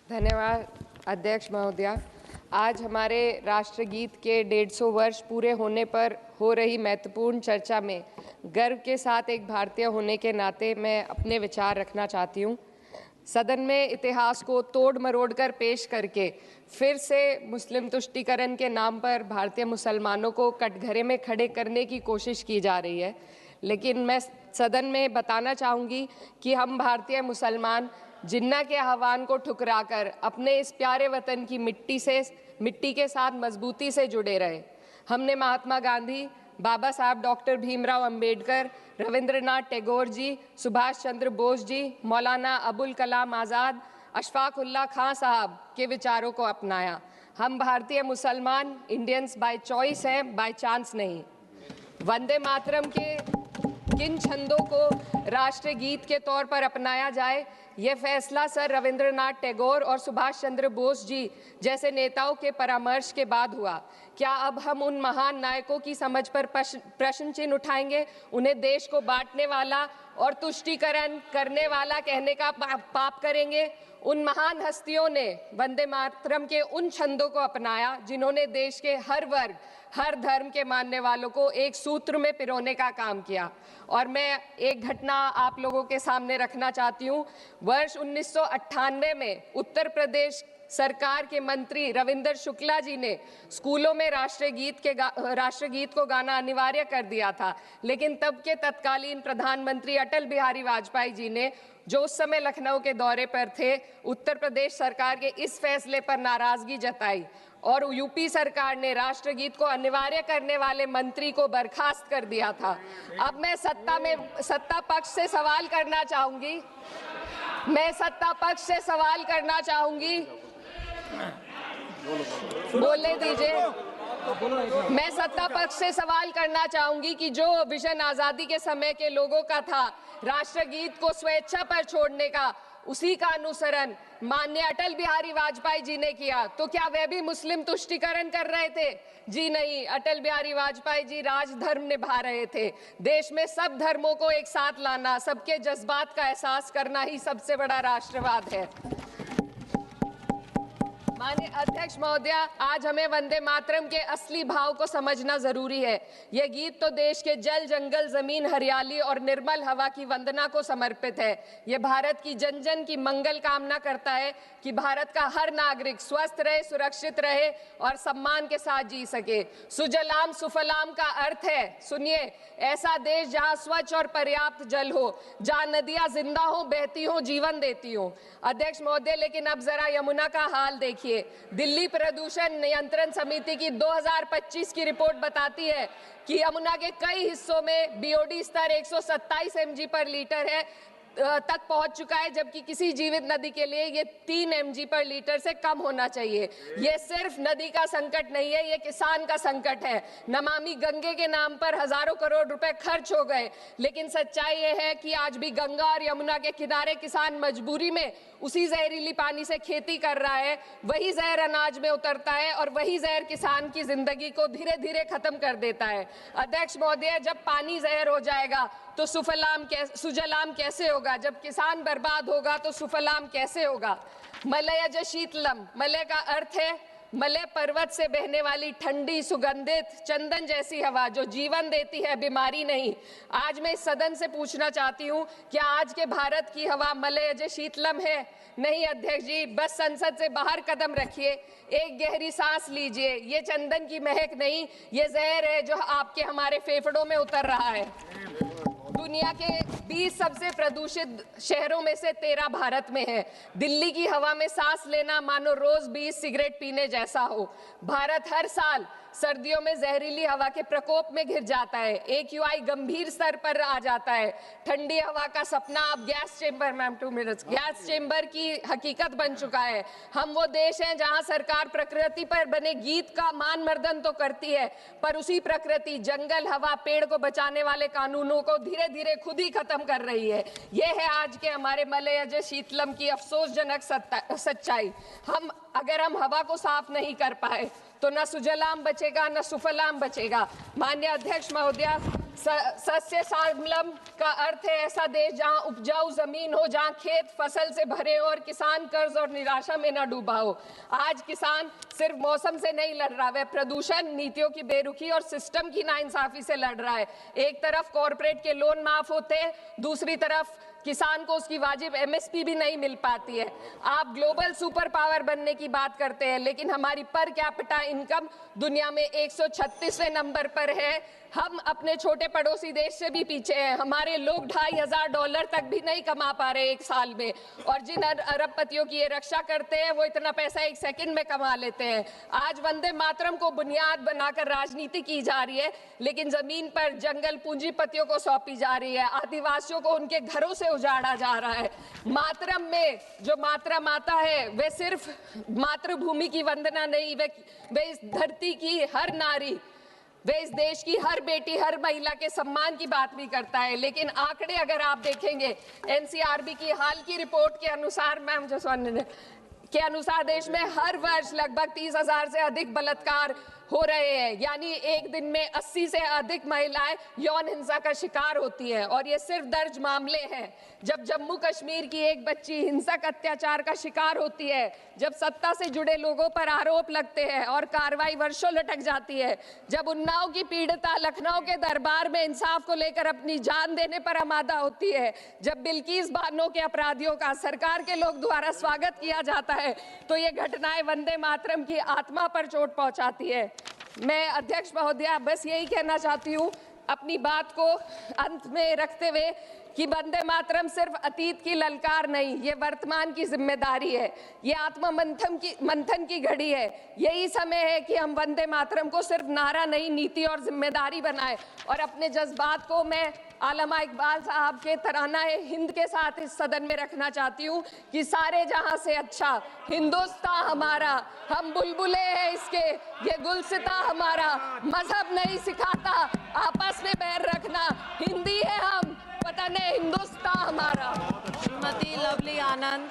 धन्यवाद अध्यक्ष महोदया। आज हमारे राष्ट्रगीत के 150 वर्ष पूरे होने पर हो रही महत्वपूर्ण चर्चा में गर्व के साथ एक भारतीय होने के नाते मैं अपने विचार रखना चाहती हूँ। सदन में इतिहास को तोड़ मरोड़ कर पेश करके फिर से मुस्लिम तुष्टीकरण के नाम पर भारतीय मुसलमानों को कटघरे में खड़े करने की कोशिश की जा रही है। लेकिन मैं सदन में बताना चाहूँगी कि हम भारतीय मुसलमान जिन्ना के आह्वान को ठुकराकर अपने इस प्यारे वतन की मिट्टी के साथ मजबूती से जुड़े रहे। हमने महात्मा गांधी, बाबा साहब डॉक्टर भीमराव अंबेडकर, रविंद्रनाथ टैगोर जी, सुभाष चंद्र बोस जी, मौलाना अबुल कलाम आज़ाद, अशफाक उल्लाह खां साहब के विचारों को अपनाया। हम भारतीय मुसलमान इंडियंस बाय चॉइस हैं, बाय चांस नहीं। वंदे मातरम के किन छंदों को राष्ट्रगीत के तौर पर अपनाया जाए, यह फैसला सर रविंद्रनाथ टैगोर और सुभाष चंद्र बोस जी जैसे नेताओं के परामर्श के बाद हुआ। क्या अब हम उन महान नायकों की समझ पर प्रश्न चिन्ह उठाएंगे? उन्हें देश को बांटने वाला और तुष्टीकरण करने वाला कहने का पाप करेंगे? उन महान हस्तियों ने वंदे मातरम के उन छंदों को अपनाया जिन्होंने देश के हर वर्ग, हर धर्म के मानने वालों को एक सूत्र में पिरोने का काम किया। और मैं एक घटना आप लोगों के सामने रखना चाहती हूँ। वर्ष 1998 में उत्तर प्रदेश सरकार के मंत्री रविंदर शुक्ला जी ने स्कूलों में राष्ट्रगीत को गाना अनिवार्य कर दिया था। लेकिन तब के तत्कालीन प्रधानमंत्री अटल बिहारी वाजपेयी जी ने, जो उस समय लखनऊ के दौरे पर थे, उत्तर प्रदेश सरकार के इस फैसले पर नाराजगी जताई और यूपी सरकार ने राष्ट्रगीत को अनिवार्य करने वाले मंत्री को बर्खास्त कर दिया था। अब मैं सत्ता पक्ष से सवाल करना चाहूंगी। बोलने दीजिए। मैं सत्ता पक्ष से सवाल करना चाहूंगी कि जो विजन आजादी के समय के लोगों का था, राष्ट्रगीत को स्वेच्छा पर छोड़ने का, उसी का अनुसरण माननीय अटल बिहारी वाजपेयी जी ने किया, तो क्या वे भी मुस्लिम तुष्टीकरण कर रहे थे? जी नहीं, अटल बिहारी वाजपेयी जी राजधर्म निभा रहे थे। देश में सब धर्मों को एक साथ लाना, सबके जज्बात का एहसास करना ही सबसे बड़ा राष्ट्रवाद है। माननीय अध्यक्ष महोदया, आज हमें वंदे मातरम के असली भाव को समझना जरूरी है। यह गीत तो देश के जल, जंगल, जमीन, हरियाली और निर्मल हवा की वंदना को समर्पित है। यह भारत की जन जन की मंगल कामना करता है कि भारत का हर नागरिक स्वस्थ रहे, सुरक्षित रहे और सम्मान के साथ जी सके। सुजलाम सुफलाम का अर्थ है, सुनिए, ऐसा देश जहां स्वच्छ और पर्याप्त जल हो, जहां नदियां जिंदा हो, बहती हो, जीवन देती हो। अध्यक्ष महोदय, लेकिन अब जरा यमुना का हाल देखिए। दिल्ली प्रदूषण नियंत्रण समिति की 2025 की रिपोर्ट बताती है कि यमुना के कई हिस्सों में बीओडी स्तर 127 mg पर लीटर है तक पहुंच चुका है, जबकि किसी जीवित नदी के लिए ये 3 mg पर लीटर से कम होना चाहिए। ये सिर्फ नदी का संकट नहीं है, ये किसान का संकट है। नमामि गंगे के नाम पर हजारों करोड़ रुपए खर्च हो गए, लेकिन सच्चाई ये है कि आज भी गंगा और यमुना के किनारे किसान मजबूरी में उसी जहरीली पानी से खेती कर रहा है। वही जहर अनाज में उतरता है और वही जहर किसान की जिंदगी को धीरे धीरे खत्म कर देता है। अध्यक्ष महोदय, जब पानी जहर हो जाएगा तो सुजलाम कैसे होगा? जब किसान बर्बाद होगा तो सुफलाम कैसे होगा? मलयज शीतलम, मलय का अर्थ है मलय पर्वत से बहने वाली ठंडी, सुगंधित, चंदन जैसी हवा जो जीवन देती है, बीमारी नहीं। आज मैं इस सदन से पूछना चाहती हूँ, क्या आज के भारत की हवा मलयज शीतलम है? नहीं अध्यक्ष जी, बस संसद से बाहर कदम रखिए, एक गहरी सांस लीजिए। ये चंदन की महक नहीं, ये जहर है जो आपके हमारे फेफड़ों में उतर रहा है। दुनिया के 20 सबसे प्रदूषित शहरों में से 13 भारत में है। दिल्ली की हवा में सांस लेना मानो रोज 20 सिगरेट पीने जैसा हो। भारत हर साल सर्दियों में जहरीली हवा के प्रकोप में घिर जाता है। AQI गंभीर स्तर पर आ जाता है। ठंडी हवा का सपना अब गैस चेंबर की हकीकत बन चुका है। हम वो देश हैं जहां सरकार प्रकृति पर बने गीत का मान मर्दन तो करती है, पर उसी प्रकृति, जंगल, हवा, पेड़ को बचाने वाले कानूनों को धीरे धीरे खुद ही खत्म कर रही है। ये है आज के हमारे मलयज शीतलम की अफसोसजनक सच्चाई। अगर हम हवा को साफ नहीं कर पाए तो न सुजलाम बचेगा न सुफलाम बचेगा। माननीय अध्यक्ष महोदया, सस्य श्यामलम का अर्थ है ऐसा देश जहां उपजाऊ जमीन हो, जहां खेत फसल से भरे हो और किसान कर्ज और निराशा में न डूबा हो। आज किसान सिर्फ मौसम से नहीं लड़ रहा, वह प्रदूषण, नीतियों की बेरुखी और सिस्टम की नाइंसाफी से लड़ रहा है। एक तरफ कॉरपोरेट के लोन माफ होते हैं, दूसरी तरफ किसान को उसकी वाजिब एमएसपी भी नहीं मिल पाती है। आप ग्लोबल सुपर पावर बनने की बात करते हैं, लेकिन हमारी पर कैपिटा इनकम दुनिया में 136वें नंबर पर है। हम अपने छोटे पड़ोसी देश से भी पीछे हैं। हमारे लोग $2,500 तक भी नहीं कमा पा रहे एक साल में, और जिन अरबपतियों की ये रक्षा करते हैं वो इतना पैसा एक सेकंड में कमा लेते हैं। आज वंदे मातरम को बुनियाद बनाकर राजनीति की जा रही है, लेकिन जमीन पर जंगल पूंजीपतियों को सौंपी जा रही है, आदिवासियों को उनके घरों से उजाड़ा जा रहा है। मातरम में जो मात्रा माता है वे सिर्फ मातृभूमि की वंदना नहीं, वे इस धरती की हर नारी, वे इस देश की हर बेटी, हर महिला के सम्मान की बात भी करता है। लेकिन आंकड़े अगर आप देखेंगे, एनसीआरबी की हाल की रिपोर्ट के अनुसार, मैम के अनुसार देश में हर वर्ष लगभग 30,000 से अधिक बलात्कार हो रहे हैं, यानी एक दिन में 80 से अधिक महिलाएं यौन हिंसा का शिकार होती हैं। और ये सिर्फ दर्ज मामले हैं। जब जम्मू कश्मीर की एक बच्ची हिंसक अत्याचार का शिकार होती है, जब सत्ता से जुड़े लोगों पर आरोप लगते हैं और कार्रवाई वर्षों लटक जाती है, जब उन्नाव की पीड़िता लखनऊ के दरबार में इंसाफ को लेकर अपनी जान देने पर आमादा होती है, जब बिल्किस बानो के अपराधियों का सरकार के लोग द्वारा स्वागत किया जाता है, तो ये घटनाएं वंदे मातरम की आत्मा पर चोट पहुंचाती है। मैं अध्यक्ष महोदया बस यही कहना चाहती हूँ अपनी बात को अंत में रखते हुए कि वंदे मातरम सिर्फ अतीत की ललकार नहीं, ये वर्तमान की जिम्मेदारी है, ये आत्म मंथन की घड़ी है। यही समय है कि हम वंदे मातरम को सिर्फ नारा नहीं, नीति और जिम्मेदारी बनाएं। और अपने जज्बात को मैं आलमा इकबाल साहब के तराना हिंद के साथ इस सदन में रखना चाहती हूँ कि सारे जहां से अच्छा हिंदुस्तान हमारा, हम बुलबुले हैं इसके, ये गुलसिता हमारा, मजहब नहीं सिखाता आपस में बैर रखना, हिंदी है हम, वतन है हिंदुस्तान हमारा। श्रीमती लवली आनंद।